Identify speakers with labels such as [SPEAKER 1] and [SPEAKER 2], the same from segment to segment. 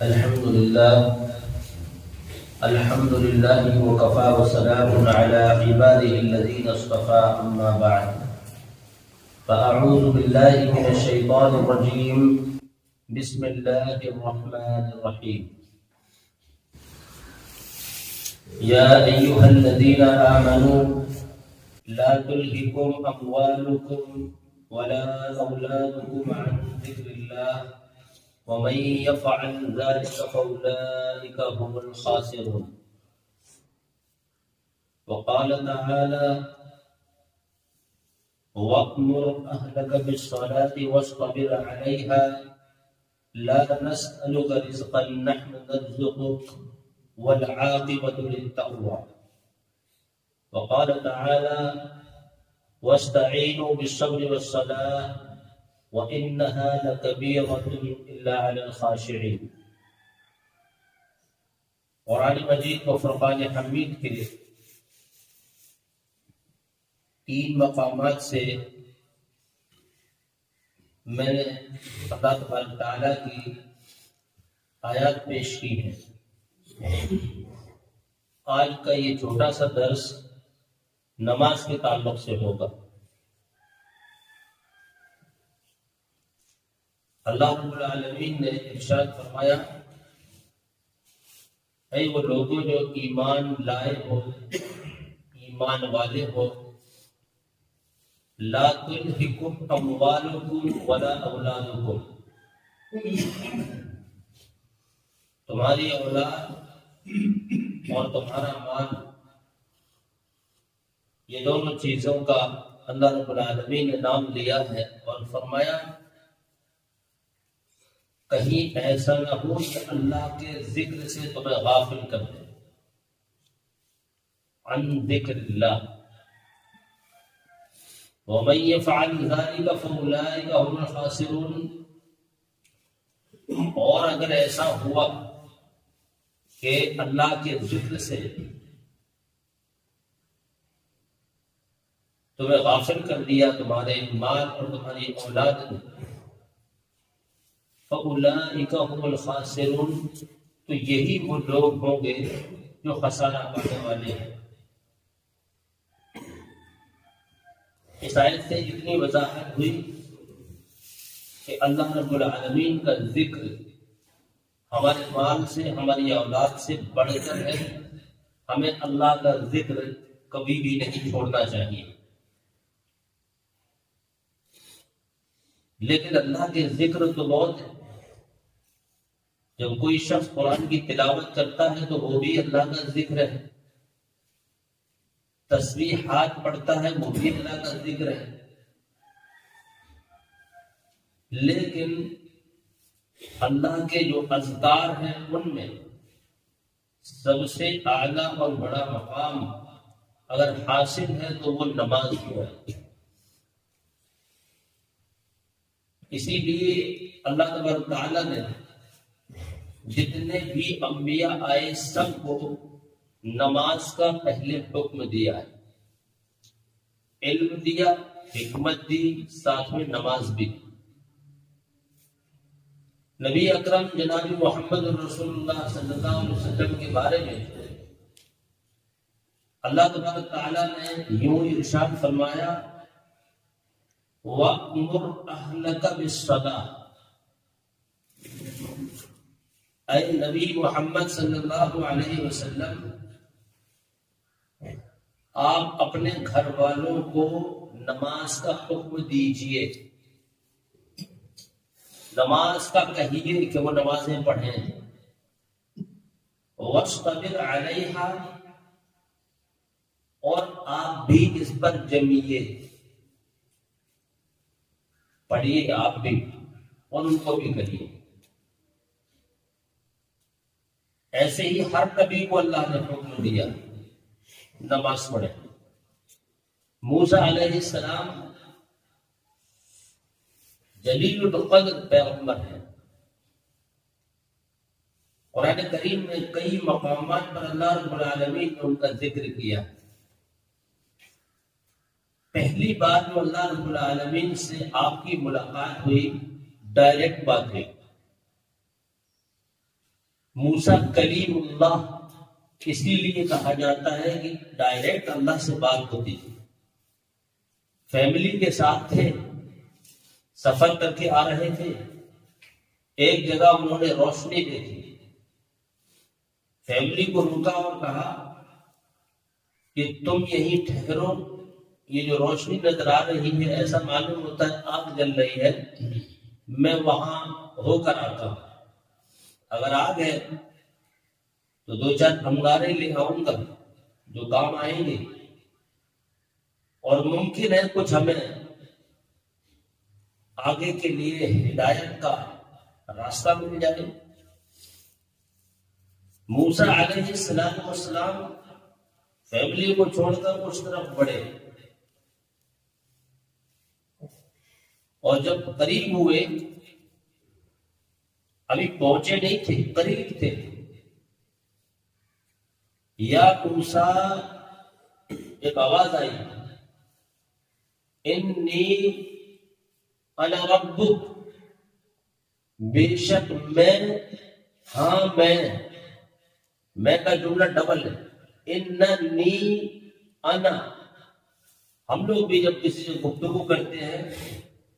[SPEAKER 1] الحمد لله وكفى وسلام على عباده الذين اصطفى أما بعد فأعوذ بالله من الشيطان الرجيم بسم الله الرحمن الرحيم يا أيها الذين آمنوا لا تلهكم أموالكم ولا أولادكم عن ذكر الله ومن يفعل ذلك فأولئك هم الخاسرون وقال تعالى وأمر أهلك بالصلاة واصطبر عليها لا نسألك رزقا نحن نرزقك والعاقبة للتقوى وقال تعالى واستعينوا بالصبر والصلاة وَإِنَّهَا لَكَبِيرَةٌ إِلَّا عَلَى الْخَاشِعِينَ۔ قرآن مجید و فرقان حمید کے 3 مقامات سے میں نے اللہ تبارک تعالیٰ کی آیات پیش کی ہیں۔ آج کا یہ چھوٹا سا درس نماز کے تعلق سے ہوگا۔ اللہ رب العالمین نے ارشاد فرمایا اے وہ لوگوں جو ایمان لائے ہو، ایمان والے ہو، لا تلہکم اموالکم ولا اولادکم، تمہاری اولاد اور تمہارا مال، یہ دونوں چیزوں کا اللہ رب العالمین نے نام لیا ہے اور فرمایا کہیں ایسا نہ ہو کہ اللہ کے ذکر سے تمہیں غافل کر دے، عن ذکر اللہ، ومن يفعل ذلك فاولئک هم الخاسرون، اور اگر ایسا ہوا کہ اللہ کے ذکر سے تمہیں غافل کر دیا تمہارے مال اور تمہاری اولاد نے، فَأُولَئِكَ هُمُ الْخَاسِرُونَ، تو یہی وہ لوگ ہوں گے جو خسارہ پانے والے ہیں۔ اس آیت سے اتنی وضاحت ہوئی کہ اللہ رب العالمین کا ذکر ہمارے مال سے، ہماری اولاد سے بڑھ کر ہے۔ ہمیں اللہ کا ذکر کبھی بھی نہیں چھوڑنا چاہیے، لیکن اللہ کے ذکر تو بہت ہے۔ جب کوئی شخص قرآن کی تلاوت کرتا ہے تو وہ بھی اللہ کا ذکر ہے، تسبیحات پڑھتا ہے وہ بھی اللہ کا ذکر ہے، لیکن اللہ کے جو اذکار ہیں ان میں سب سے اعلیٰ اور بڑا مقام اگر حاصل ہے تو وہ نماز کو ہے۔ اسی لیے اللہ تبارک تعالیٰ نے جتنے بھی انبیاء آئے سب کو نماز کا پہلے حکم دیا ہے، علم دیا، حکمت دی، ساتھ میں نماز بھی دی۔ نبی اکرم جناب محمد رسول اللہ صلی اللہ علیہ وسلم کے بارے میں اللہ تبارک تعالیٰ نے یوں ارشاد فرمایا وَأْمُرْ أَهْلَكَ بِالصَّلَاةِ، اے نبی محمد صلی اللہ علیہ وسلم آپ اپنے گھر والوں کو نماز کا حکم دیجئے، نماز کا کہیے کہ وہ نمازیں پڑھیں، وَاصْطَبِرْ عَلَيْهَا، اور آپ بھی اس پر جمیے، پڑھیے آپ بھی اور ان کو بھی کہیے۔ ایسے ہی ہر نبی کو اللہ نے حکم دیا نماز پڑھے۔ موسیٰ علیہ السلام جلیل القدر پیغمبر ہیں۔ قرآن کریم میں کئی مقامات پر اللہ رب العالمین نے ان کا ذکر کیا۔ پہلی بار جو اللہ رب العالمین سے آپ کی ملاقات ہوئی ڈائریکٹ بات ہوئی، موسیٰ کلیم اللہ اسی لیے کہا جاتا ہے کہ ڈائریکٹ اللہ سے بات ہوتی تھی. فیملی کے ساتھ تھے، سفر کر کے آ رہے تھے، ایک جگہ انہوں نے روشنی دیکھی، فیملی کو روکا اور کہا کہ تم یہیں ٹھہرو، یہ جو روشنی نظر آ رہی ہے ایسا معلوم ہوتا ہے آگ جل رہی ہے، میں وہاں ہو کر آتا ہوں، اگر آگ ہے تو 2-4 انگارے لے آؤں گا جو کام آئیں گے، اور ممکن ہے کچھ ہمیں آگے کے لیے ہدایت کا راستہ مل جائے. موسیٰ علیہ السلام فیملی کو چھوڑ کر اس طرف بڑھے، اور جب قریب ہوئے، ابھی پہنچے نہیں تھے، قریب تھے، یا موسیٰ ایک آواز آئی، انی انا ربک، بے شک میں، ہاں میں کا جملہ ڈبل ہے، اننی انا. ہم لوگ بھی جب کسی سے گفتگو کرتے ہیں،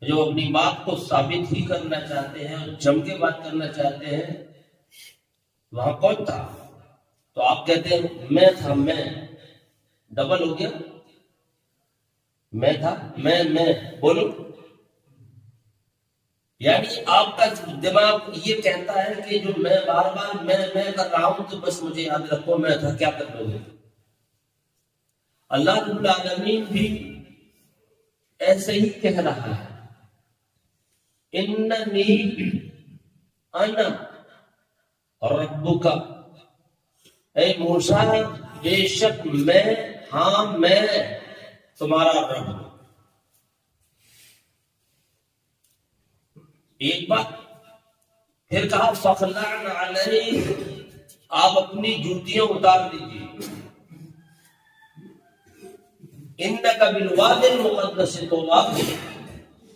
[SPEAKER 1] جو اپنی بات کو ثابت ہی کرنا چاہتے ہیں اور جم کے بات کرنا چاہتے ہیں، وہاں کون تھا تو آپ کہتے ہیں میں تھا، میں ڈبل ہو گیا، میں تھا، میں بولو. یعنی آپ کا دماغ یہ کہتا ہے کہ جو میں بار بار میں کر رہا ہوں تو بس مجھے یاد رکھو میں تھا، کیا کر لو گے. اللہ رب العالمین بھی ایسے ہی کہہ رہا ہے، اننی انا ربک، اے موسیٰ بے شک میں، ہاں میں تمہارا رب ہوں. ایک بات پھر کہا فخلعن علیہ، آپ اپنی جوتیاں اتار دیجیے، انک بالواد المقدس طویٰ،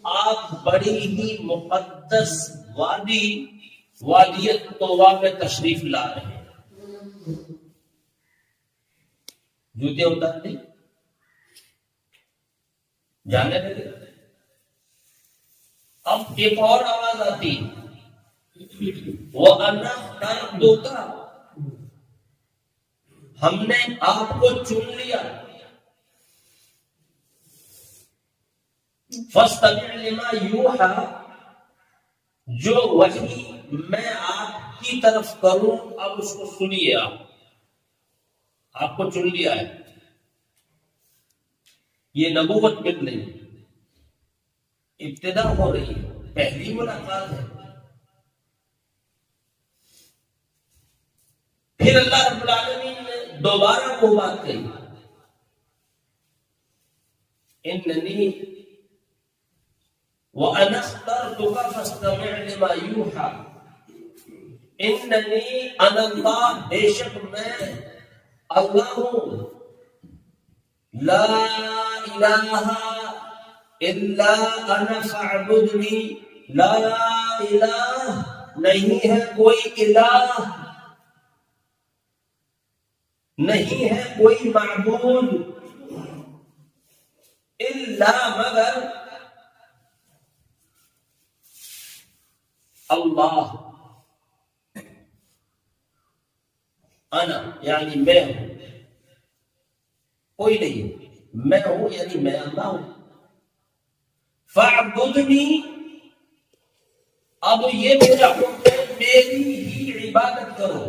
[SPEAKER 1] آپ بڑی ہی مقدس وادی طویٰ میں تشریف لا رہے ہیں. جوتیاں اتار دی، جانے لگے. اب ایک اور آواز آتی، وَأَنَا اخْتَرْتُكَ، ہم نے آپ کو چن لیا، فَاسْتَمِعْ لِمَا يُوحَىٰ، جو وحی میں آپ کی طرف کروں اب اس کو سنیے. آپ کو چن لیا ہے، یہ نبوت مل رہی ہے، ابتدا ہو رہی ہے، پہلی ملاقات ہے. پھر اللہ رب العالمین نے دوبارہ وہ بات کہی، اننی وَأَنَا اخْتَرْتُكَ فَاسْتَمِعْ لِمَا يُوحَىٰ، اننی انا اللہ، بے شک میں اللہ ہوں، لا الہ الا انا فاعبدنی، لا الہ، نہیں ہے کوئی الہ، نہیں ہے کوئی معبود، الا مگر اللہ، انا یعنی میں ہوں، کوئی نہیں، میں ہوں یعنی میں اللہ ہوں. فاعبدنی، اب یہ میرا حکم ہے، میری ہی عبادت کرو.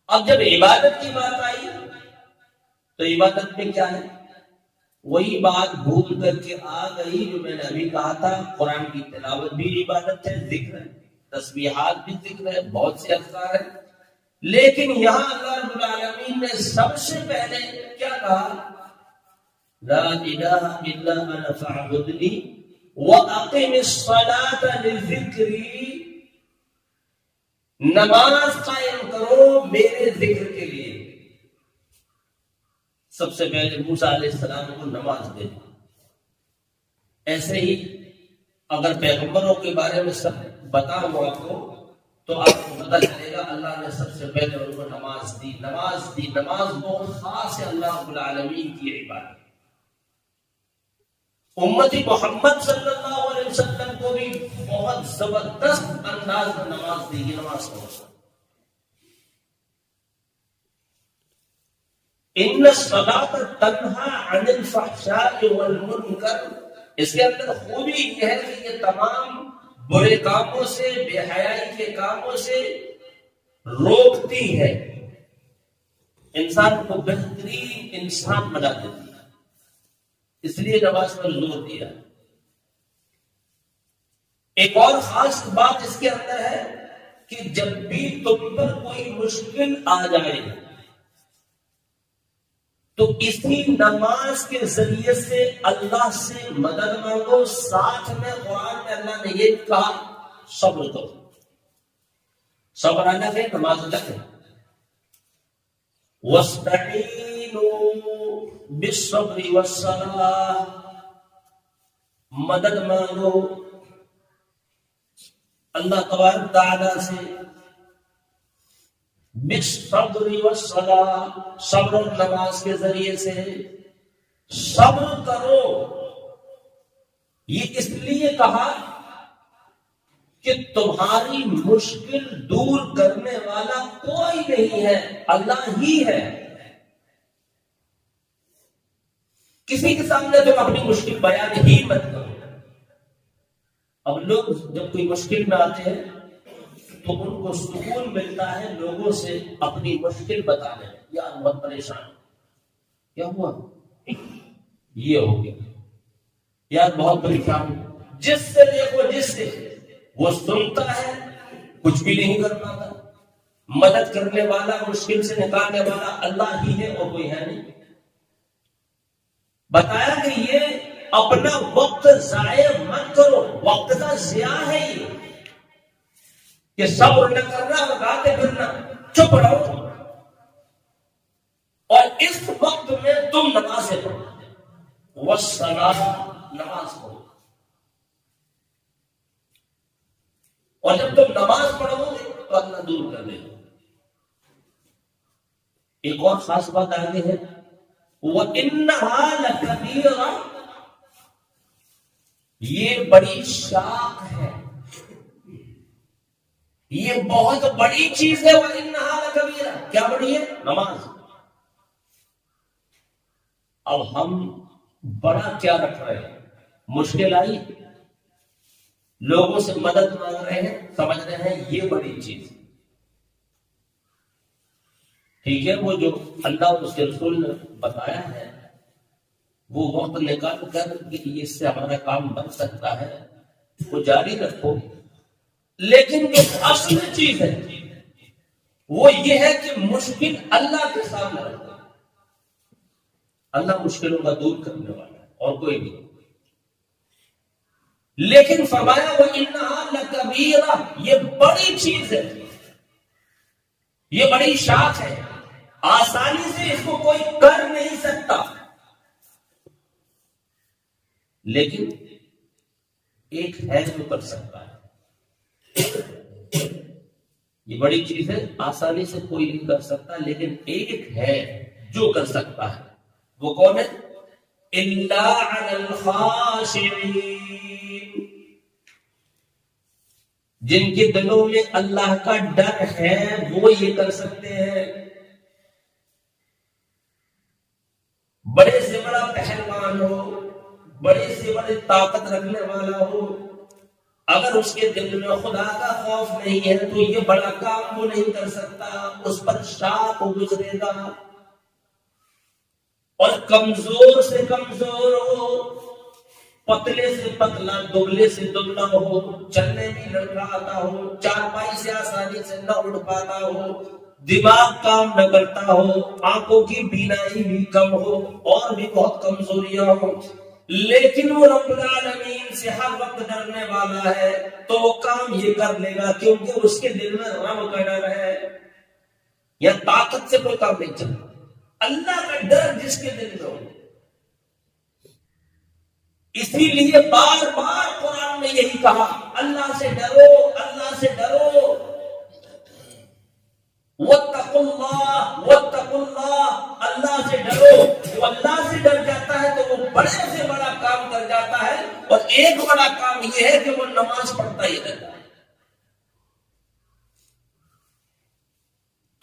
[SPEAKER 1] اب جب عبادت کی بات آئی تو عبادت میں کیا ہے؟ وہی بات بھول کر کے آ گئی جو میں نے ابھی کہا تھا، قرآن کی تلاوت بھی عبادت ہے، ذکر ہے، تسبیحات بھی ذکر ہے، بہت سے اذکار ہیں. لیکن یہاں اللہ رب العالمین نے سب سے پہلے کیا کہا؟ لا الہ الا انا فاعبدنی واقم الصلاۃ لذکری، نماز قائم کرو میرے ذکر کے لیے. سب سے پہلے موسیٰ علیہ السلام کو نماز دے دی. ایسے ہی اگر پیغمبروں کے بارے میں سب بتا ہوا آپ کو تو آپ کو پتہ چلے گا اللہ نے سب سے پہلے ان کو نماز دی. نماز بہت خاص ہے اللہ رب العالمین کی عبادت. امتی محمد صلی اللہ علیہ وسلم کو بھی بہت زبردست انداز میں نماز دی گئی. نماز پڑھو. ان الصلاۃ تنہی عن الفحشاء والمنکر. اس کے اندر خوبی یہ ہے کہ یہ تمام برے کاموں سے، بے حیائی کے کاموں سے روکتی ہے، انسان کو بہترین انسان بنا دیتی ہے. اس لیے نماز پر زور دیا. ایک اور خاص بات اس کے اندر ہے کہ جب بھی تم پر کوئی مشکل آ جائے تو اسی نماز کے ذریعے سے اللہ سے مدد مانگو. ساتھ میں قرآن میں اللہ نے یہ کہا صبر کرو. صبر الگ ہے، نماز الگ ہے. وَاسْتَعِينُوا بِالصَّبْرِ وَالصَّلَاةِ. مدد مانگو اللہ تبارک تعالیٰ سے بالصبر والصلاة، صبر اور نماز کے ذریعے سے. صبر کرو. یہ اس لیے کہا کہ تمہاری مشکل دور کرنے والا کوئی نہیں ہے، اللہ ہی ہے. کسی کے سامنے تم اپنی مشکل بیان ہی مت کرو. اب لوگ جب کوئی مشکل میں آتے ہیں تو ان کو سکون ملتا ہے لوگوں سے اپنی مشکل بتانے. یار بہت پریشان، کیا ہوا؟ یہ ہو گیا. یار بہت پریشان. جس سے دیکھو جس سے وہ سنتا ہے، کچھ بھی نہیں کر پاتا. مدد کرنے والا، مشکل سے نکالنے والا اللہ ہی ہے اور کوئی ہے نہیں. بتایا کہ یہ اپنا وقت ضائع مت کرو. وقت کا ضیاع ہے یہ کہ صبر نہ کرنا اور گاتے پھرنا. چپ رہو اور اس وقت میں تم نمازیں پڑھو. والصلاۃ، نماز پڑھو. اور جب تم نماز پڑھو گے تو اللہ دور کر دے گا. ایک اور خاص بات آگے ہے، وَإِنَّهَا لَكَبِيرَةٌ. یہ بڑی شاخ ہے، یہ بہت بڑی چیز ہے. وَإِنَّهَا لَكَبِيرَةٌ. کیا بڑی ہے؟ نماز. اب ہم بڑا کیا رکھ رہے ہیں؟ مشکل آئی، لوگوں سے مدد مانگ رہے ہیں، سمجھ رہے ہیں یہ بڑی چیز. ٹھیک ہے، وہ جو اللہ اور اس کے رسول نے بتایا ہے وہ وقت نکال کر کہ اس سے ہمارا کام بن سکتا ہے وہ جاری رکھو. لیکن جو اصل چیز ہے وہ یہ ہے کہ مشکل اللہ کے سامنے رکھو. اللہ مشکلوں کا دور کرنے والا ہے اور کوئی نہیں. لیکن فرمایا وَإِنَّهَا لَكَبِيرَةٌ. یہ بڑی چیز ہے، یہ بڑی شاخ ہے، آسانی سے اس کو کوئی کر نہیں سکتا. لیکن ایک ہے جو کر سکتا ہے. یہ بڑی چیز ہے، آسانی سے کوئی نہیں کر سکتا، لیکن ایک ہے جو کر سکتا ہے. وہ کون ہے؟ إِلَّا عَلَى الْخَاشِعِينَ. جن کے دلوں میں اللہ کا ڈر ہے وہ یہ کر سکتے ہیں. بڑے سے بڑا پہلوان ہو، بڑے سے بڑی طاقت رکھنے والا ہو، اگر اس کے دل میں خدا کا خوف نہیں ہے تو یہ بڑا کام وہ نہیں کر سکتا. اس پر شاپ گزرے گا. اور کمزور سے کمزور ہو، پتلے سے پتلا، دبلے سے دبلا ہو، چلنے میں لڑکھڑاتا ہو، چارپائی سے آسانی سے نہ اٹھ پاتا ہو، دماغ کام نہ کرتا ہو، آنکھوں کی بینائی بھی کم ہو، اور بھی بہت کمزوریاں ہوں، لیکن وہ رب العالمین سے ہر وقت ڈرنے والا ہے تو وہ کام یہ کر لے گا کیونکہ اس کے دل میں رب کا ڈر ہے. یا طاقت سے کوئی کام نہیں چلتا. اللہ کا ڈر جس کے دل میں ہو اسی لیے بار بار قرآن میں یہی کہا، اللہ سے ڈرو، اللہ سے ڈرو، واتقوا اللہ واتقوا اللہ، اللہ سے ڈرو۔ جو اللہ سے ڈر جاتا ہے تو وہ بڑے سے بڑا کام کر جاتا ہے، اور ایک بڑا کام یہ ہے کہ وہ نماز پڑھتا ہی رہتا ہے۔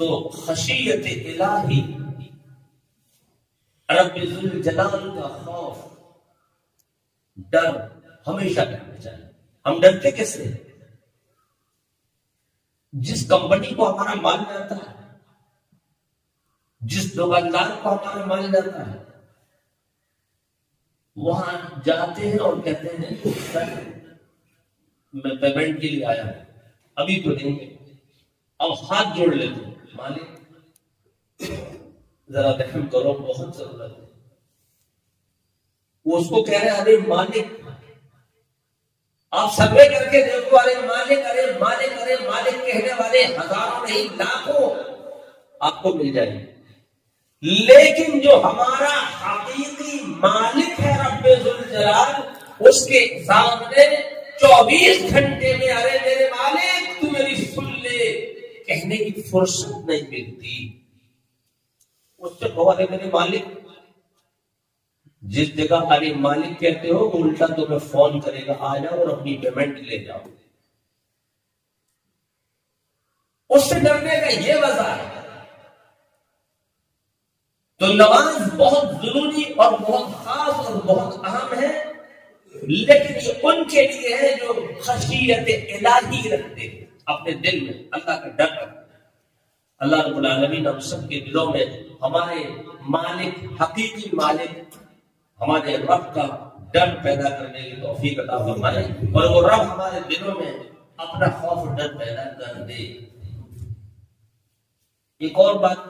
[SPEAKER 1] تو خشیت الہی، رب ذوالجلال کا خوف، ڈر ہمیشہ رہنا چاہیے۔ ہم ڈرتے کیسے؟ جس کمپنی کو ہمارا مال جاتا ہے، جس دکاندار کو ہمارا مال جاتا ہے، وہاں جاتے ہیں اور کہتے ہیں سر میں پیمنٹ کے لیے آیا ہوں، ابھی تو نہیں، اب ہاتھ جوڑ لیتے ہیں، مالک ذرا رحم کرو، بہت ضرورت ہے۔ وہ اس کو کہہ رہے ارے مالک، آپ سروے کر کے دیکھو، ارے مالک ارے مالک ارے مالک کہنے والے ہزاروں نہیں لاکھوں آپ کو مل جائیں گے، لیکن جو ہمارا حقیقی مالک ہے رب ذوالجلال، اس کے سامنے 24 گھنٹے میں ارے میرے مالک تو میری سن لے کہنے کی فرصت نہیں ملتی۔ اس سے کہو ارے میرے مالک، جس جگہ ارے مالک کہتے ہو وہ الٹا تمہیں فون کرے گا، آ جاؤ اور اپنی پیمنٹ لے جاؤ۔ اس سے ڈرنے کا یہ وجہ ہے۔ تو نماز بہت ضروری اور بہت خاص اور بہت اہم ہے، لیکن یہ ان کے لیے ہے جو خشیت الہی رکھتے ہیں، اپنے دل میں اللہ کا ڈر رکھتے ہیں۔ اللہ رب العالمین ہم سب کے دلوں میں ہمارے مالک، حقیقی مالک، ہمارے رب کا ڈر پیدا کرنے کی توفیق عطا فرمائے، اور وہ رب ہمارے دلوں میں اپنا خوف و ڈر پیدا کر دے۔ ایک اور بات،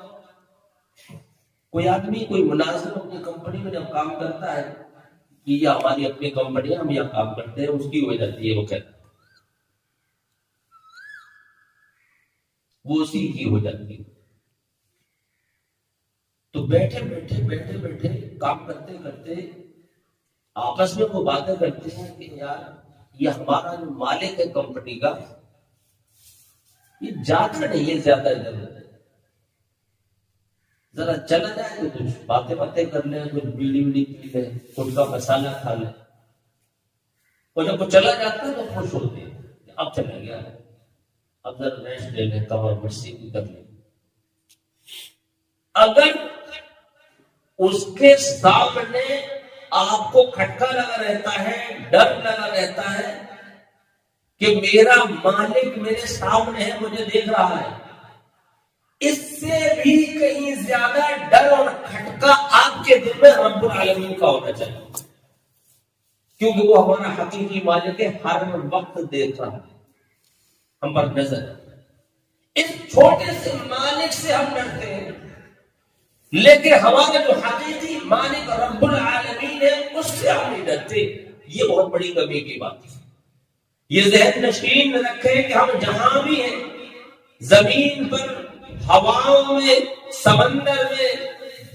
[SPEAKER 1] کوئی آدمی، کوئی ملازم اپنی کمپنی میں جب کام کرتا ہے کہ یہ ہماری اپنی کمپنی ہے، ہم یہاں کام کرتے ہیں، اس کی ہو جاتی ہے، وہ کہتا ہے وہ اسی کی ہو جاتی ہے۔ تو بیٹھے بیٹھے کام کرتے کرتے آپس میں وہ باتیں کرتے ہیں کہ یار یہ ہمارا جو مالک ہے کمپنی کا، یہ جاتا نہیں ہے زیادہ ادھر ادھر، ذرا چلا جائے تو کچھ باتیں کر لیں، کچھ بیڑی ویڑی پی لیں، کچھ کا مسالہ کھا لیں، اور جب وہ چلا جاتا ہے تو خوش ہوتے ہیں کہ اب چلا گیا، اب ذرا ریسٹ لے لیں، کمر مشی کر لیں۔ اگر اس کے سامنے آپ کو کھٹکا لگا رہتا ہے، ڈر لگا رہتا ہے کہ میرا مالک میرے سامنے ہے، مجھے دیکھ رہا ہے، اس سے بھی کہیں زیادہ ڈر اور کھٹکا آپ کے دل میں رب العالمین کا ہونا چاہیے، کیونکہ وہ ہمارا حقیقی مالک ہے، ہر وقت دیکھ رہا ہے، ہم پر نظر ہے۔ اس چھوٹے سے مالک سے ہم ڈرتے ہیں، لیکن ہمارا جو حقیقی مالک رب العالمین ہے اس سے ہم نہیں ڈرتے۔ یہ بہت بڑی کمی کی بات ہے۔ یہ ذہن نشین رکھے کہ ہم جہاں بھی ہیں، زمین پر، ہواؤں میں، سمندر میں،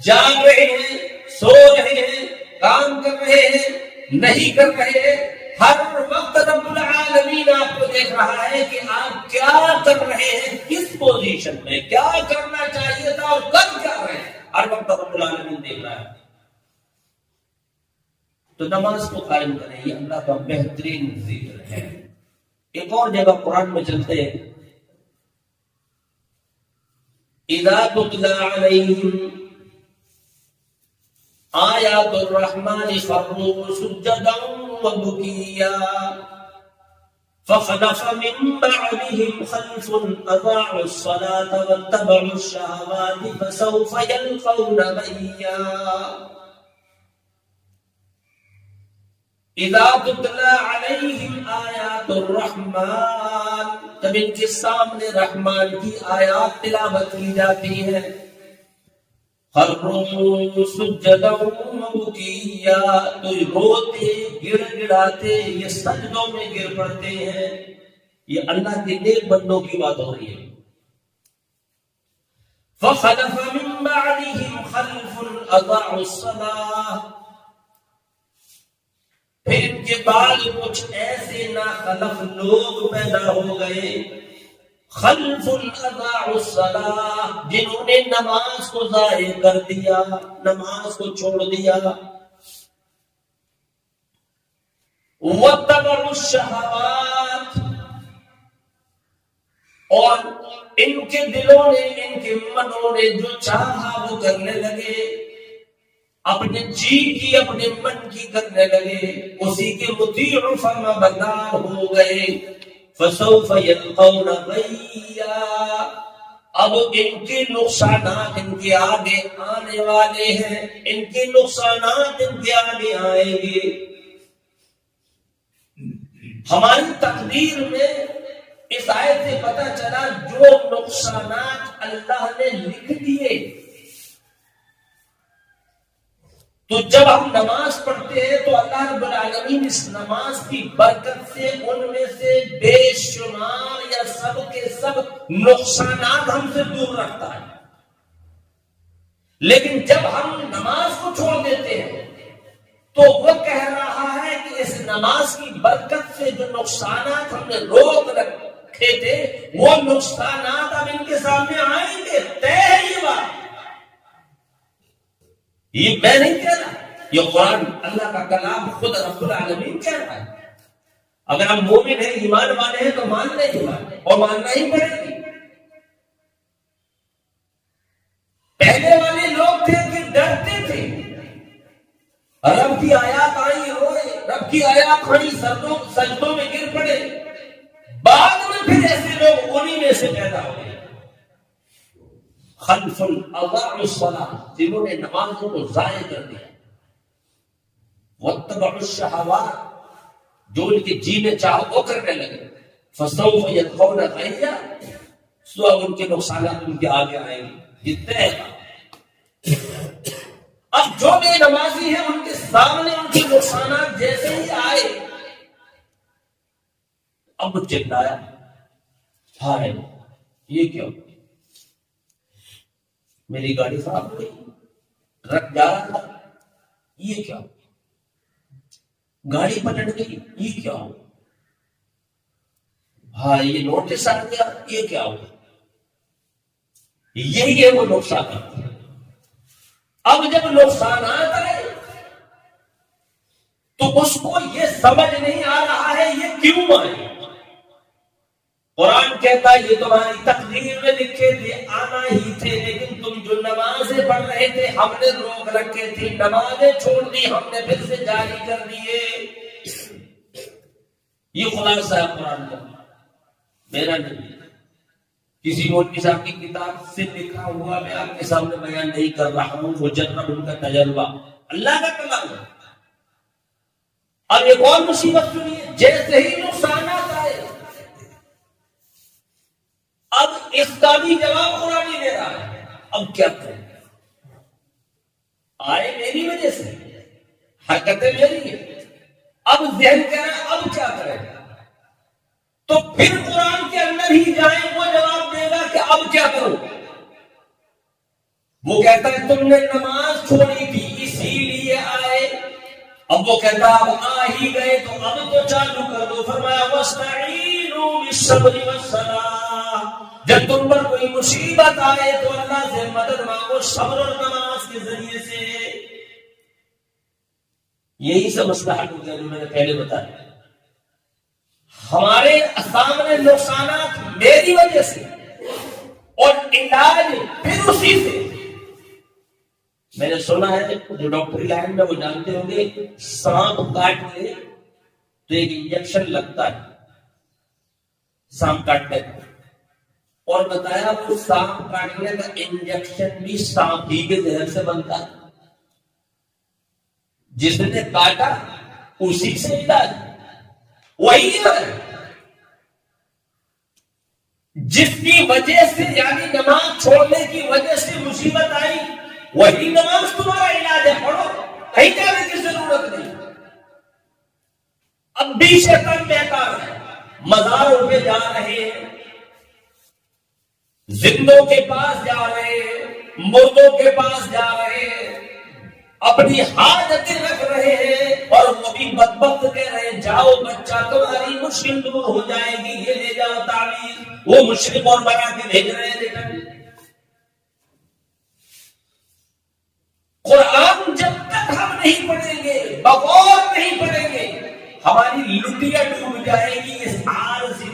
[SPEAKER 1] جاگ رہے ہیں، سو رہے ہیں، کام کر رہے ہیں، نہیں کر رہے ہیں، ہر وقت رب العالمین آپ کو دیکھ رہا ہے کہ آپ کیا کر رہے ہیں، کس پوزیشن میں، کیا کرنا چاہیے تھا اور کر کیا رہے ہیں، ہر وقت رب العالمین دیکھ رہا ہے۔ تو نماز کو قائم کریں، یہ اللہ کا بہترین ذکر ہے۔ ایک اور جگہ قرآن میں چلتے ہیں، اذا تتلى عليهم آیات الرحمن خروا سجدا وبكيا فخلف من بعدهم خلف اضاعوا الصلاة واتبعوا الشهوات فسوف يلقون غيا۔ اذا تتلى عليهم آیات الرحمن، جب ان کے سامنے رحمان کی آیات تلاوت کی جاتی ہے، خروا سجدا وبكيا، تو روتے گڑ گڑاتے، یہ سجدوں میں گر پڑتے ہیں۔ یہ اللہ کے نیک بندوں کی بات ہو رہی ہے۔ فخلف من بعدهم خلف اضاعوا الصلاة، پھر ان کے بعد کچھ ایسے ناخلف لوگ پیدا ہو گئے، خلف اضاعوا الصلاۃ، جنہوں نے نماز کو ضائع کر دیا، نماز کو چھوڑ دیا، واتبعوا الشہوات، اور ان کے دلوں نے، ان کے منوں نے جو چاہا وہ کرنے لگے، اپنے جی کی، اپنے من کی کرنے لگے، اسی کے مطیع فرما بردار ہو گئے۔ فسوف یلقون غیا، اب ان کے نقصانات ان کے آگے آنے والے ہیں، ان کے نقصانات ان کے آگے آئیں گے۔ ہماری تقدیر میں اس آیت سے پتہ چلا جو نقصانات اللہ نے لکھ دیے، تو جب ہم نماز پڑھتے ہیں تو اللہ رب العالمین اس نماز کی برکت سے ان میں سے بے شمار یا سب کے سب نقصانات ہم سے دور رکھتا ہے۔ لیکن جب ہم نماز کو چھوڑ دیتے ہیں تو وہ کہہ رہا ہے کہ اس نماز کی برکت سے جو نقصانات ہم نے روک رکھے تھے وہ نقصانات اب ان کے سامنے آئیں گے، طے ہے یہ بات، یہ میں نہیں کہہ رہا، یہ قرآن اللہ کا کلام خود رب العالمین کہہ رہا ہے۔ اگر ہم مومن ہیں، ایمان والے ہیں تو ماننا ہی ہے اور ماننا ہی پڑے گی۔ پہلے والے لوگ تھے کہ ڈرتے تھے، رب کی آیات آئی روئے، رب کی آیات آئی سجدوں میں گر پڑے، بعد میں پھر ایسے لوگ انہی میں سے پیدا ہوئے، خلف اضاعوا الصلاۃ، جنہوں نے نمازوں کو ضائع کر دیا، واتبعوا الشہوات، جو ان کے جی میں چاہو وہ کرنے لگے، فسوف یلقون غیا، سو اب ان کے نقصانات ان کے آگے آئیں گے، یہ طے ہے۔ اب جو بے نمازی ہیں ان کے سامنے ان کے نقصانات جیسے ہی آئے، اب چلایا، ہائے یہ کیا، میری گاڑی خراب ہو گئی، ٹرک جا رہا تھا، یہ کیا، گاڑی پلٹ گئی، یہ کیا ہو، ہاں یہ نوٹس آ گیا، یہ کیا ہو، یہی ہے وہ نقصانات۔ اب جب نقصانات آئے تو اس کو یہ سمجھ نہیں آ رہا ہے یہ کیوں آئے۔ قرآن کہتا ہے یہ تمہاری تقدیر میں لکھے تھے، آنا ہی تھے، لیکن تم جو نمازیں پڑھ رہے تھے ہم نے روک رکھے تھے، نمازیں چھوڑ دی ہم نے پھر سے جاری کر دیے۔ یہ خلاصہ ہے قرآن کا، میرا نہیں، کسی مولوی صاحب کی کتاب سے لکھا ہوا میں آپ کے سامنے بیان نہیں کر رہا ہوں، مجرد ان کا تجربہ، اللہ کا کلام ہے۔ اب ایک اور مصیبت سنیے، جیسے ہی نقصانات آئے اب اس کا بھی جواب قرآن ہی دے رہا ہے، اب کیا کریں، آئے میری وجہ سے، حرکتیں میری ہیں، اب ذہن کہہ رہا ہے اب کیا کریں، تو پھر قرآن کے اندر ہی جائیں، وہ جواب دے گا کہ اب کیا کرو۔ وہ کہتا ہے تم نے نماز چھوڑی تھی اسی لیے آئے، اب وہ کہتا ہے اب آ ہی گئے تو اب تو چالو کر دو۔ فرمایا وَاسْتَعِینُوا بِالصَّبْرِ وَالصَّلَاةِ، جب تم پر کوئی مصیبت آئے تو اللہ سے مدد مانگو صبر اور نماز کے ذریعے سے۔ یہی سب مسئلہ حل ہو گیا جو میں نے پہلے بتایا، ہمارے سامنے نقصانات میری وجہ سے اور علاج پھر اسی سے۔ میں نے سنا ہے جو ڈاکٹری لائن میں وہ جانتے ہوں گے، سانپ کاٹ لے تو ایک انجیکشن لگتا ہے سانپ کاٹنے کا، اور بتایا وہ سانپ کاٹنے کا انجیکشن بھی سانپ ہی کے زہر سے بنتا ہے، جس نے کاٹا اسی سے علاج وہی ہے، جس کی وجہ سے یعنی نماز چھوڑنے کی وجہ سے مصیبت آئی وہی نماز تمہارا علاج ہے، پڑھو، کہیں جانے کی ضرورت نہیں۔ اب بھی شیطان بیکار ہے، مزاروں پہ جا رہے ہیں، زندوں کے پاس جا رہے ہیں، مردوں کے پاس جا رہے ہیں، اپنی حاجتیں رکھ رہے ہیں اور وہ بھی بدبخت کہہ رہے ہیں جاؤ بچہ تمہاری مشکل دور ہو جائے گی، یہ لے جاؤ تعویذ، وہ مشرک اور بنا کے بھیج رہے ہیں ریٹرن۔ قرآن جب تک ہم نہیں پڑھیں گے، بغور نہیں پڑھیں گے، ہماری لٹیاں ڈوب جائے گی اس عارضی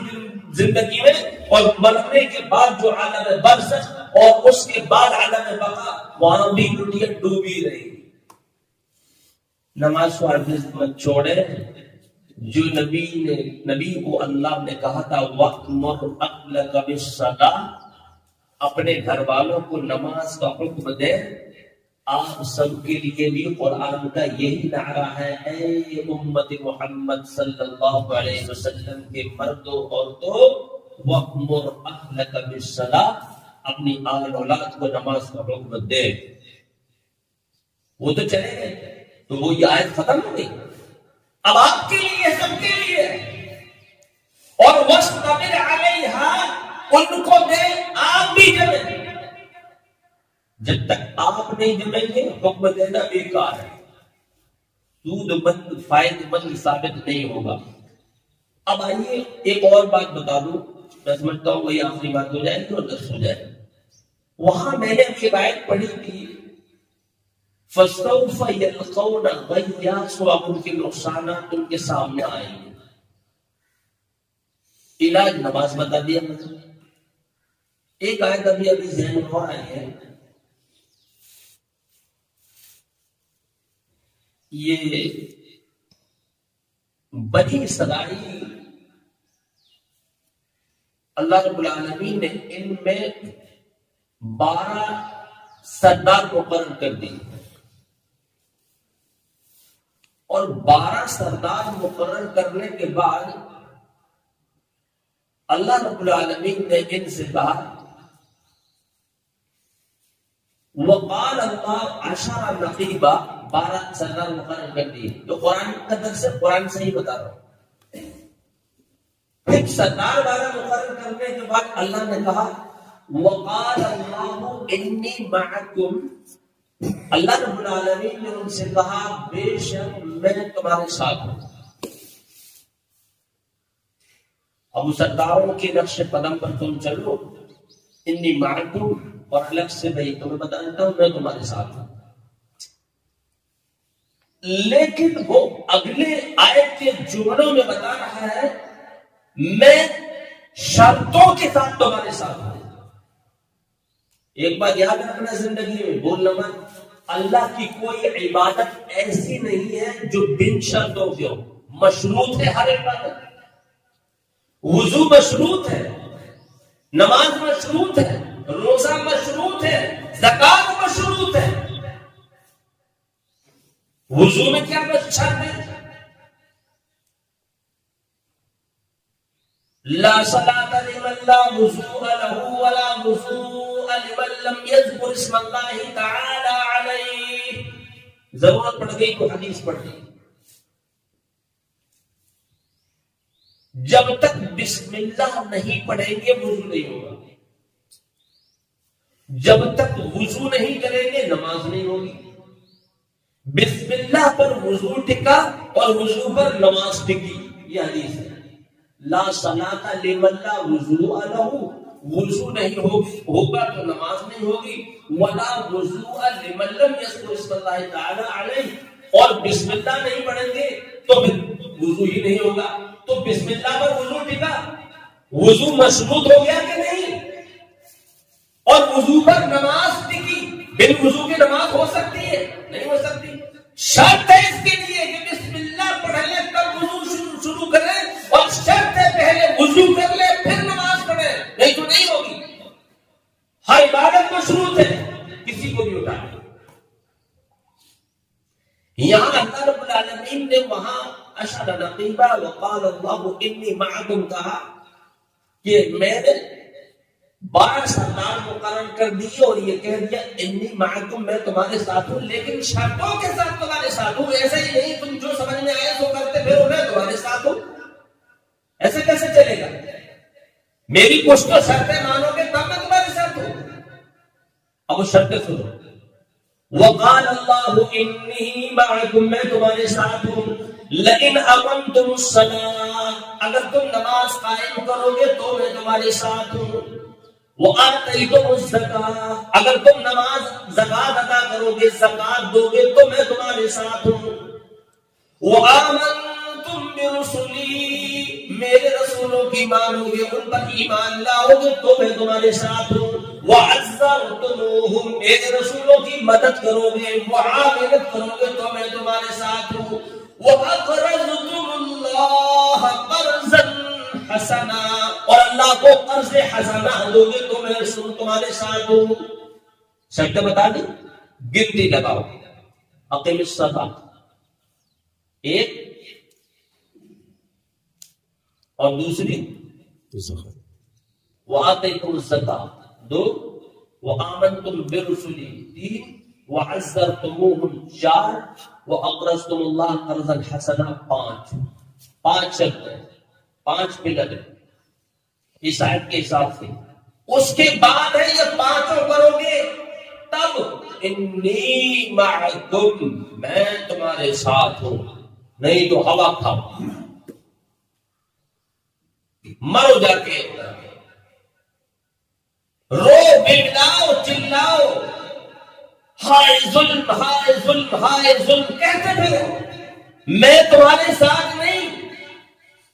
[SPEAKER 1] زندگی میں، اور مرنے کے بعد جو عالم برزخ اور اس کے بعد عالم بقا، وہاں بھی لٹیاں ڈوبی رہی گی۔ نماز کو عاجز مت چھوڑے، جو نبی کو اللہ نے کہا تھا وَأْمُرْ أَهْلَكَ بِالصَّلَاةِ، اپنے گھر والوں کو نماز کا حکم دے۔ آپ سب کے لیے بھی قرآن کا یہی نعرہ ہے، اے امت محمد صلی اللہ علیہ وسلم کے مردوں عورتوں، وَأْمُرْ أَهْلَكَ بِالصَّلَاةِ، اپنی آل اولاد کو نماز کا حکم دے۔ وہ تو چلے گئے تو وہ یہ آیت ختم ہو گئی، اب آپ کے لیے، سب کے لیے، اور وَاسْتَبِرْ عَلَيْهَا، ان کو دے، آپ بھی جمیں۔ جب تک آپ نہیں جمیں گے حکم دینا بیکار ہے، سود مند فائدہ مند ثابت نہیں ہوگا۔ اب آئیے ایک اور بات بتا دوں، میں سمجھتا ہوں وہی آخری بات ہو جائے گی اور درس ہو جائے گا۔ وہاں میں نے روایت پڑھی تھی فَسَوْفَ يَلْقَوْنَ غَيًّا، سو اب ان کے نقصانات ان کے سامنے آئیں گے۔ علاج نماز بتا دیا۔ ایک آیت ابھی ذہن میں اور آئی ہے، یہ بنی اسرائیل اللہ رب العالمین نے ان میں 12 سردار مقرر کر دی، اور 12 سردار مقرر کرنے کے بعد اللہ رب العالمین نے ان سے کہا وقال اللہ 10 نقیبہ، 12 سردار مقرر کر دیے۔ تو قرآن کا درس ہے، قرآن سے ہی بتا رہا ہوں۔ پھر سردار 12 مقرر کرنے کے بعد اللہ نے کہا وقال اللہ انی معکم، اللہ رب العالمین نے ان سے کہا بے شک میں تمہارے ساتھ ہوں۔ اب سرداروں کے نقش قدم پر تم چلو، انی معکم، اور الگ سے بھائی تمہیں بتا دیتا ہوں میں تمہارے ساتھ ہوں۔ لیکن وہ اگلے آیت کے جملوں میں بتا رہا ہے میں شرطوں کے ساتھ تمہارے ساتھ ہوں۔ ایک بات یاد رکھنا زندگی میں، بولنا مت، اللہ کی کوئی عبادت ایسی نہیں ہے جو بن شرطوں کی ہو۔ مشروط ہے ہر عبادت، وضو مشروط ہے، نماز مشروط ہے، روزہ مشروط ہے، زکات مشروط ہے۔ وضو میں کیا شرط ہے؟ لا صلاة لمن لا وضوء له ولا وضوء لمن لم يذكر اسم الله تعالى عليه۔ ضرورت پڑ گئی تو حدیث پڑھ لی۔ جب تک بسم اللہ نہیں پڑھیں گے وضو نہیں ہوگا، جب تک وضو نہیں کریں گے نماز نہیں ہوگی۔ بسم اللہ پر وضو ٹکا اور وضو پر نماز ٹکی، یہ حدیث ہے۔ لا صلاۃ لمن لا وضوء له، وضو نہیں ہوگا تو نماز نہیں ہوگی، ولا وضوء لمن لم يذكر اسم اللہ تعالی علیہ، اور بسم اللہ نہیں پڑھیں گے تو پھر وضو ہی نہیں ہوگا۔ تو بسم اللہ پر وضو ٹکا، وضو مشروط ہو گیا کہ نہیں؟ اور وضو پر نماز ٹکی، بن وضو کی نماز ہو سکتی ہے؟ نہیں ہو سکتی۔ شرط ہے اس کے لیے کہ بسم اللہ پڑھ لے تب وضو شروع کرے، اور شرط ہے پہلے وضو کر لے پھر نماز پڑھے، نہیں تو نہیں ہوگی۔ ہر عبادت مشروط ہے، کسی کو بھی اٹھا لے۔ یہاں اللہ رب العالمین نے وہاں اشہد نقیبہ وقال اللہ انی معکم کہا کہ میں نے 12 سردار مقرر کر دیے اور یہ کہہ دیا انی معکم، میں تمہارے ساتھ ہوں، لیکن شرطوں کے ساتھ تمہارے ساتھ ہوں۔ ایسا ہی نہیں تم جو سمجھ میں آئے تو کرتے پھر میں تمہارے ساتھ ہوں، ایسے کیسے چلے گا؟ میری کچھ تو شرطیں مانو گے تب میں تمہارے ساتھ ہوں۔ اب وہ شرطیں سنو، وقال اللہ انی معکم، میں تمہارے ساتھ ہوں، لئن اقمتم الصلاۃ، اگر تم نماز قائم کرو گے تو میں تمہارے ساتھ ہوں، وآتیتم الزکاۃ، اگر تم نماز زکات ادا کرو گے، زکات دو گے تو میں تمہارے ساتھ ہوں، وآمنتم برسلی، میرے رسولوں کی مانو گے، ان پر ایمان لاؤ گے تو میں تمہارے ساتھ ہوں، وعزرتموہم، میرے رسولوں کی مدد کرو گے، معاونت کرو گے تو میں تمہارے ساتھ ہوں، وَأَقْرَضْتُمُ اللَّهَ قَرْضًا حَسَنًا، اور اللہ کو قرض حسنہ دو گے تو میں رسول تمہارے ساتھ ہوں۔ شرط بتا دیں، گنتی لگاؤ، اقیم الصلاۃ ایک، اور دوسری وآتیتم الزکاۃ دو، وآمنتم برسلی تین، وعزرتموہم چار، وأقرضتم اللہ قرضا حسنا پانچ۔ پانچ شرط ہے، پانچ پلر ہے اس آیت کے حساب سے۔ اس کے بعد ہے یہ پانچوں کرو گے تب انی معکم، میں تمہارے ساتھ ہوں، نہیں تو ہوا کھاؤ، مرو جا کے، رو بگڑاؤ چلاؤ، ہائے ظلم ہائے ظلم ہائے ظلم کہتے پھرو، میں تمہارے ساتھ نہیں،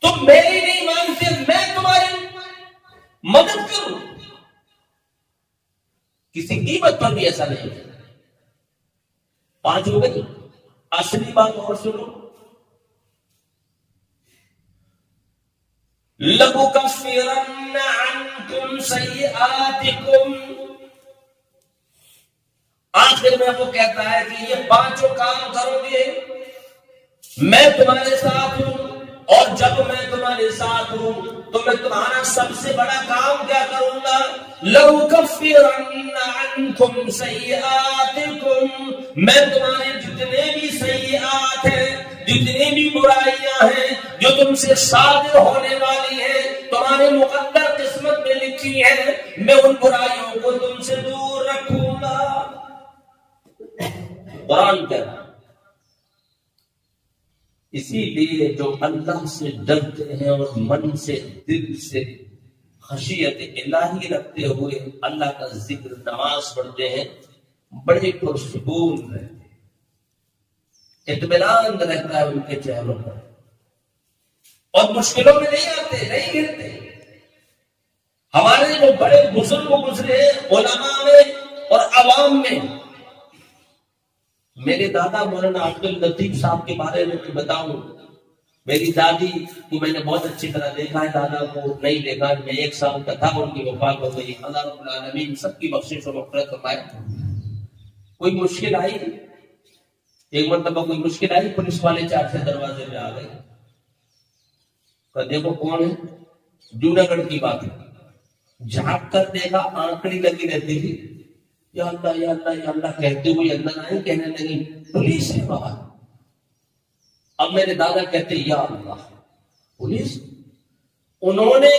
[SPEAKER 1] تم میری نہیں مانتے، میں تمہاری مدد کروں، کسی قیمت پر بھی ایسا نہیں ہے۔ پانچ ہو گئی، اصلی بات اور سنو، لَأُكَفِّرَنَّ عَنْكُمْ سَيِّئَاتِكُمْ، آخر میں وہ کہتا ہے کہ یہ پانچوں کام کرو گے میں تمہارے ساتھ ہوں، اور جب میں تمہارے ساتھ ہوں تو میں تمہارا سب سے بڑا کام کیا کروں گا، لَأُكَفِّرَنَّ عَنْكُمْ سَيِّئَاتِكُمْ، میں تمہارے جتنے بھی سیئات ہیں، جتنی بھی برائیاں ہیں جو تم سے صادر ہونے والی ہیں، تمہارے مقدر قسمت میں لکھی ہے، میں ان برائیوں کو تم سے دور رکھوں گا۔ قرآن کہہ رہا، اسی لیے جو اللہ سے ڈرتے ہیں اور من سے دل سے خشیت الہی رکھتے ہوئے اللہ کا ذکر نماز پڑھتے ہیں، بڑے پرسکون رہتے ہیں، اطمینان رہتا ہے ان کے چہروں پر، اور مشکلوں میں نہیں آتے، نہیں گرتے۔ ہمارے جو بڑے بزرگ گزرے علماء میں اور عوام میں، میرے دادا مولانا عبد اللطیف صاحب کے بارے میں بتاؤں، میری دادی کو میں نے بہت اچھی طرح دیکھا ہے، دادا کو نہیں دیکھا، میں 1 سال کا تھا، ان کی وفات ہو گئی، اللہ رب العالمین سب کی بخشش و مغفرت فرمائے۔ کوئی مشکل آئی، ایک مرتبہ کوئی مشکل آئی، پولیس والے 4 سے دروازے میں آ گئے، کہ دیکھو کون ہے، جوناگڑھ کی بات ہے، جھانک کر دیکھا، آنکڑی لگی رہتی تھی، یا اللہ یا اللہ یا اللہ کہتے ہوئے اندر آئے، کہنے لگی پولیس ہے باہر۔ اب میرے دادا کہتے یا اللہ پولیس، انہوں نے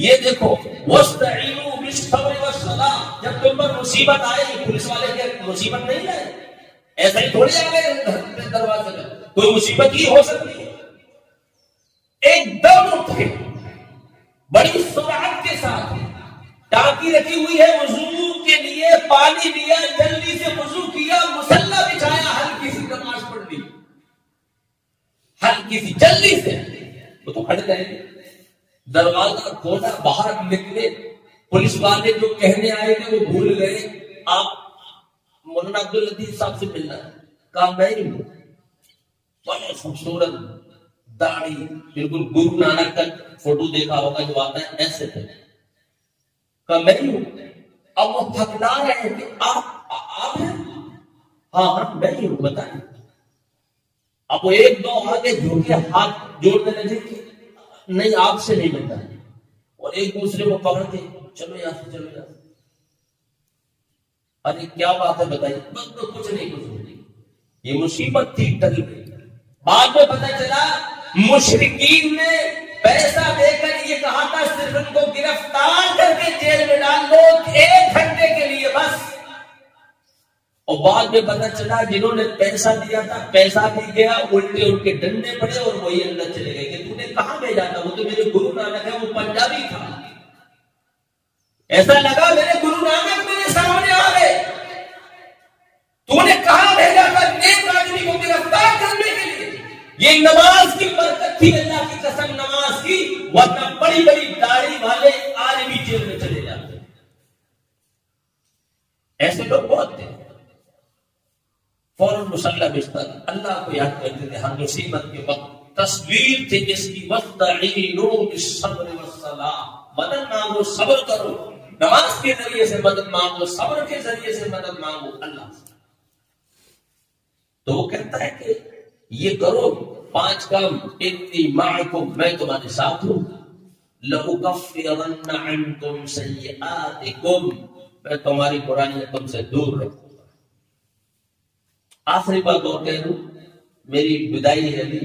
[SPEAKER 1] یہ دیکھو وَاسْتَعِينُوا بِالصَّبْرِ وَالصَّلَاةِ، جب تم پر مصیبت آئے، پولیس والے کے مصیبت نہیں آئے، ایسا ہی تھوڑی آ گئے دروازے میں، کوئی مصیبت ہی ہو سکتی ہے، ایک دم اٹھے، بڑی سرعت کے ساتھ، ٹانکی رکھی ہوئی ہے وضو کے لیے، پانی لیا، جلدی سے وضو کیا، مصلی بچھایا، ہلکی سی نماز پڑھ لی، ہلکی سی جلدی سے، وہ تو ہٹ گئے، دروازہ کھولا، باہر نکلے، پولیس والے جو کہنے آئے تھے وہ بھول گئے، آپ مولانا عبد اللطیف صاحب سے ملنا ہے، کہا میں ہی ہوں، بڑے خوبصورت داڑھی، بالکل گرو نانک کا فوٹو دیکھا ہوگا جو آتا ہے ایسے تھے، کہا میں ہی ہوں۔ اب وہ پھکلا رہے ہیں کہ آپ ہیں؟ ہاں ہاں میں ہی ہوں، بتائیں۔ اب وہ 1-2 آگے جھوکے ہاتھ جوڑنے لگے کہ نہیں آپ سے نہیں ملتا ہے، اور ایک دوسرے کو پکڑ کے چلو یہاں سے، چلو یہاں سے۔ ارے کیا بات ہے بتائیے، بس کچھ نہیں، یہ مصیبت تھی، ٹل گئی۔ بعد میں پتہ چلا مشرکین نے پیسہ دے کر یہ کہا تھا صرف ان کو گرفتار کر کے جیل میں ڈال دو 1 گھنٹے کے لیے بس، اور بعد میں پتہ چلا جنہوں نے پیسہ دیا تھا پیسہ بھی گیا، الٹے ان کے ڈنڈے پڑے اور وہی اندر چلے گئے کہ تو نے کہاں بھیجا تھا؟ وہ تو میرے گرو نانک ہے، وہ پنجابی تھا۔ ایسا لگا میرے گرو نانک میرے سامنے آ گئے، تو نے کہاں بھیجا تھا نیک آدمی کو گرفتار کرنے کے لیے؟ یہ نماز کی برکت تھی، اللہ کی قسم نماز کی، ورنہ بڑی بڑی داڑھی والے آج بھی جیل میں چلے جاتے۔ ایسے لوگ بہت تھے، فوراً مسلح بستر اللہ کو یاد کرتے تھے ہر مصیبت کے وقت۔ تصویر تھی جس کی وَاسْتَعِینُوا بِالصَّبْرِ وَالصَّلَاةِ، مدد مانگو صبر کرو، نماز کے ذریعے سے مدد مانگو، صبر کے ذریعے سے مدد مانگو اللہ سے۔ تو وہ کہتا ہے کہ یہ کرو 5 کام، انی معکم، میں تمہارے ساتھ ہوں، لَأُكَفِّرَنَّ عَنْكُمْ سَیِّئَاتِکُمْ، میں تمہاری برائیاں تم سے دور رکھوں گا۔ آخری بات اور کہہ دوں، میری بدائی ہے ابھی،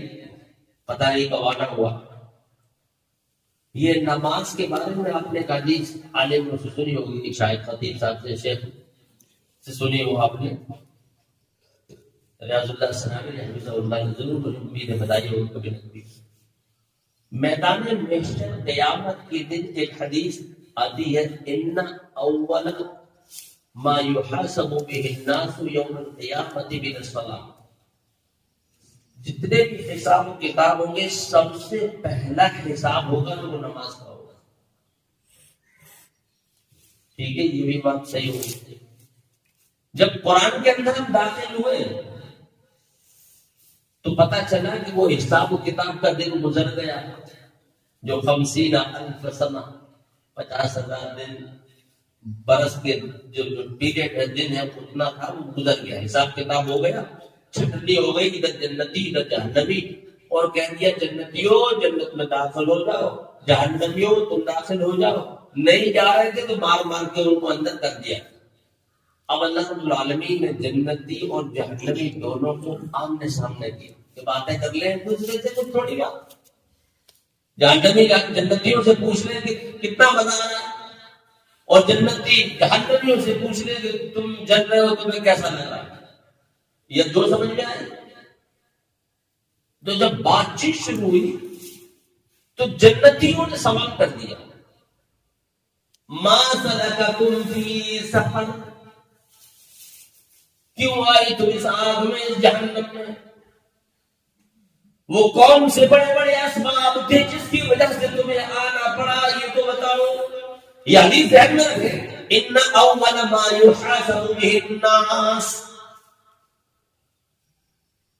[SPEAKER 1] پتہ نہیں کب آنا ہوا۔ یہ نماز کے بارے میں آپ نے حدیث عالم سے سنی ہوگی، شاید خطیب صاحب سے، شیخ سے سنی ہو آپ نے، ریاض اللہ ثناوی رحمہ اللہ نے ضرور مجھے امید ہے بتائی ہوگی کبھی نہ کبھی۔ میدان محشر قیامت کے دن ایک حدیث آتی ہے، ان اول ما یحاسب به الناس یوم القیامت من الصلاۃ، جتنے بھی حساب و کتاب ہوں گے سب سے پہلا حساب ہوگا تو وہ نماز کا ہوگا۔ ٹھیک ہے، یہ بھی بات صحیح ہوگی۔ جب قرآن کے اندر ہم داخل ہوئے تو پتہ چلا کہ وہ حساب و کتاب کا دن گزر گیا، جو 50,000 سنہ، 50,000 دن، برس کے جو پیریڈ ہے، دن ہے، اتنا تھا، وہ گزر گیا، حساب کتاب ہو گیا، چھٹنی ہو گئی، ادھر جنتی ادھر جہنمی، اور کہہ دیا جنتیوں جنت میں داخل ہو جاؤ، جہنمیوں تم داخل ہو جاؤ۔ نہیں جا رہے تھے تو مار مار کے ان کو اندر کر دیا۔ اب اللہ رب العالمین نے جنتی اور جہنمی دونوں کو آمنے سامنے کیا کہ باتیں کر لیں ایک دوسرے سے، کچھ تھوڑی بات۔ جہنمی جنتیوں سے پوچھ لیں کہ کتنا مزہ آ رہا ہے، اور جنتی جہنمیوں سے پوچھ لیں کہ تم جل رہے ہو تمہیں کیسا لگ رہا ہے، یہ دو سمجھ میں آئے۔ تو جب بات چیت شروع ہوئی تو جنتیوں نے سوال کر دیا، ما سلککم فی سقر، کیوں آئی تم اس آگ میں، اس جہنم میں؟ وہ کون سے بڑے بڑے اسباب تھے جس کی وجہ سے تمہیں آنا پڑا، یہ تو بتاؤ۔ یہ حدیث ذہن میں رکھیں، ان اول ما یحاسب به الناس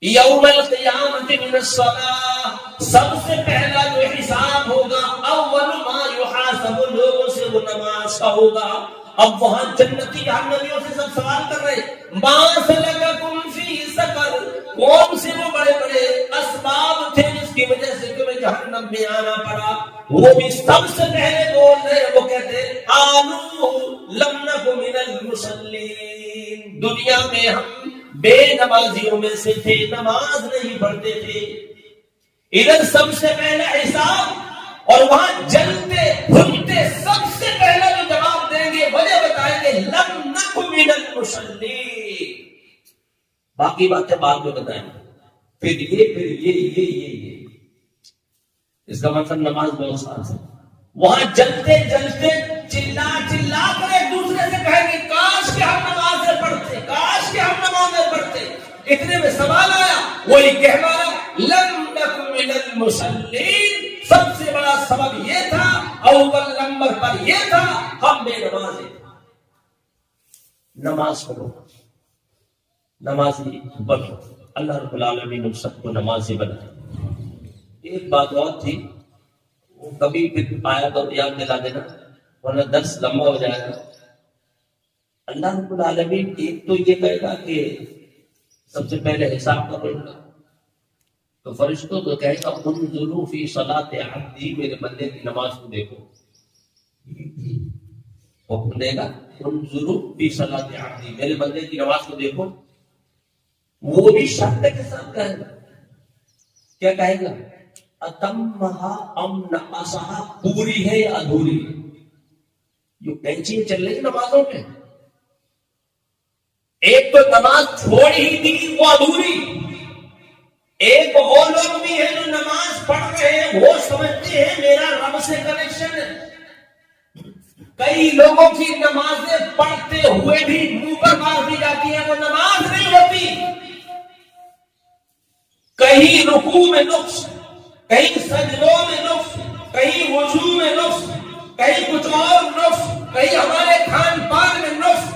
[SPEAKER 1] یوم القیامت من الصلاۃ، سب سے پہلا جو حساب ہوگا، اول ما یحاسب، لوگوں سے وہ نماز کا ہوگا۔ اب وہاں جنتی جہنمیوں سے سب سوال کر رہے، ما سلککم فی سقر، کون سے وہ بڑے بڑے اسباب تھے جس کی وجہ سے تمہیں جہنم میں آنا پڑا؟ وہ بھی سب سے پہلے بول رہے، وہ کہتے قالوا لم نک من المصلین، دنیا میں ہم بے نمازیوں میں سے تھے، نماز نہیں پڑھتے تھے۔ ادھر سب سے پہلا حساب، اور وہاں جلتے بھنتے سب سے پہلا جو جواب دیں گے، وجہ بتائیں گے، لم نک من المصلین، باقی باتیں بعد میں بتائیں گے، پھر یہ اس کا مطلب نماز بہت ساز ہے۔ وہاں جلتے جلتے چلا چلا کر ایک دوسرے سے کہیں گے، کاش کہ ہم نمازیں پڑھتے، کاش کہ ہم نمازیں پڑھتے۔ اتنے میں سوال آیا، وہی کہنا لم نک من المصلین، سب سے بڑا سبب یہ تھا، اول نمبر پر یہ تھا، ہم بے نمازیں۔ نماز پڑھو، نمازی بنو، اللہ رب العالمین ہم سب کو نمازی بنائے۔ ایک بات اور تھی، وہ کبھی پھر آیا تو یاد دلا دینا، ورنہ درس لمبا ہو جائے گا۔ اللہ رب العالمین ایک تو یہ کہے گا کہ سب سے پہلے حساب کرو، تو فرشتوں کو کہے گا انظروا فی صلاۃ عبدی، میرے بندے کی نماز کو دیکھو، حکم دے گا انظروا فی صلاۃ عبدی، میرے بندے کی نماز کو دیکھو۔ وہ بھی شرط کے ساتھ کہے گا، کیا کہے گا؟ اتمہا ام نقصہا، پوری ہے یا ادھوری ہے؟ جو کینچیاں چل رہی نمازوں میں، ایک تو نماز چھوڑ ہی دی وہ ادھوری، ایک وہ لوگ بھی ہیں جو نماز پڑھ رہے ہیں وہ سمجھتے ہیں میرا رب سے کنیکشن ہے۔ کئی لوگوں کی نمازیں پڑھتے ہوئے بھی منہ پر مار دی جاتی ہیں، وہ نماز نہیں ہوتی۔ کہیں رکوع میں نقص، کہیں سجدوں میں نقص، کہیں وضو میں نقص، کہیں کچھ اور نقص، کہیں ہمارے کھان پان میں نقص۔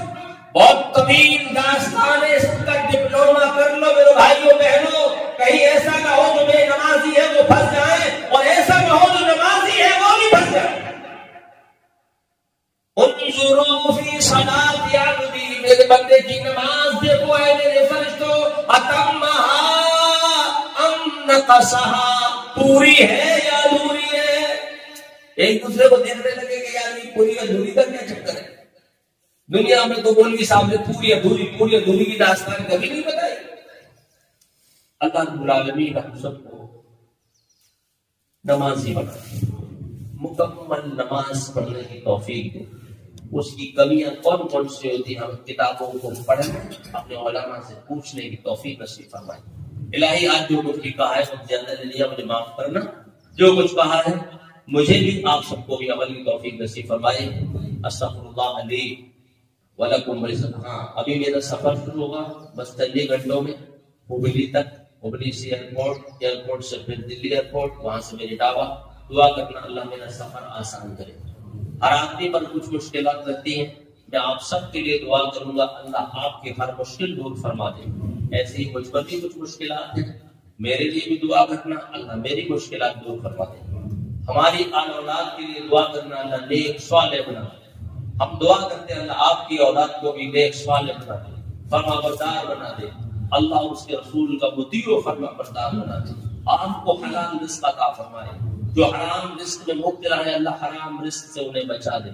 [SPEAKER 1] بہت طویل داستان ہے، اس کا ڈپلوما کر لو میرے بھائیوں بہنوں۔ کہیں ایسا نہ ہو جو بے نمازی ہے وہ پھنس جائیں، اور ایسا نہ ہو جو نمازی ہے وہ بھی پھنس جائے۔ انظروا فی صلاۃ عبدی، میرے بندے کی نماز دیکھو اے میرے فرشتوں، اتمھا ام نقصھا، پوری ہے یا ادھوری ہے۔ ایک دوسرے کو دیکھنے لگے کہ یار یہ پوری ادھوری کا کیا چکر ہے؟ دنیا میں تو مولوی صاحب نے پوری ادھوری کی داستان کبھی نہیں بتائی۔ اللہ رب العالمین ہم سب کو نمازی بنا، مکمل نماز پڑھنے کی توفیق دے۔ اس کی کمیاں کون کون سی ہوتی ہیں ہم کتابوں کو پڑھیں، اپنے علماء سے پوچھنے کی توفیق نصیب فرمائے۔ الہی آج جو کچھ بھی کہا ہے مجھے زیادہ لے لیا، مجھے معاف کرنا۔ جو کچھ کہا ہے مجھے بھی آپ سب کو بھی عمل کی توفیق نصیب فرمائے۔ استغفر اللہ علی ولکم۔ ہاں ابھی میرا سفر شروع ہوگا بس چند گھنٹوں میں، ہبلی تک، ہبلی سے ایئرپورٹ سے پھر دلی ایئرپورٹ، وہاں سے میری دعوت۔ دعا کرنا اللہ میرا سفر آسان کرے۔ ہر آدمی پر کچھ مشکلات رہتی ہیں، میں آپ سب کے لیے دعا کروں گا اللہ آپ کی ہر مشکل دور فرما دے۔ ایسے ہی مجھ پر بھی کچھ مشکلات ہیں، میرے لیے بھی دعا کرنا اللہ میری مشکلات دور فرما دے۔ ہماری آل اولاد کے لیے دعا کرنا اللہ نیک صالح بنا دے۔ ہم دعا کرتے ہیں اللہ آپ کی اولاد کو بھی نیک صالح بنا دے، فرما بردار بنا دے، اللہ اس کے رسول کا مطیع و فرما بردار بنا دے۔ آپ کو حلال رزق عطا فرمائے، جو حرام رزق میں مبتلا ہے اللہ حرام رزق سے انہیں بچا دے۔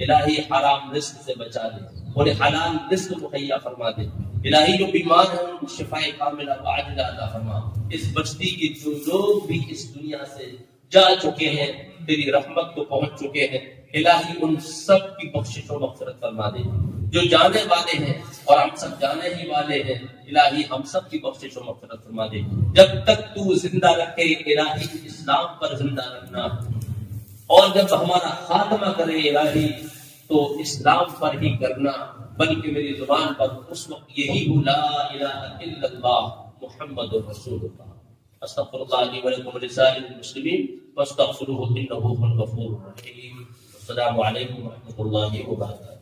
[SPEAKER 1] الہی حرام رزق سے بچا دے، انہیں حلال رزق مہیا فرما دے۔ الہی جو بیمار ہیں ان کو شفاء کاملہ و عاجلہ عطا فرما۔ اس بستی کے جو لوگ بھی اس دنیا سے جا چکے ہیں، تیری رحمت کو پہنچ چکے ہیں، الہی ان سب کی بخشش و مغفرت فرما دے۔ جو جانے والے ہیں اور ہم سب جانے ہی والے ہیں، الہی ہم سب کی بخشش و مغفرت فرما دے۔ جب تک تو زندہ رکھے الہی اسلام پر زندہ رکھنا، اور جب ہمارا خاتمہ کرے الہی تو اسلام پر ہی کرنا، بلکہ میری زبان پر اس وقت یہی ہو لا الہ الا اللہ محمد رسول اللہ۔ استغفر اللہ لی ولکم ولسائر المسلمین واستغفروہ انہ هو الغفور الرحیم۔ السلام علیکم ورحمۃ اللہ وبرکاتہ۔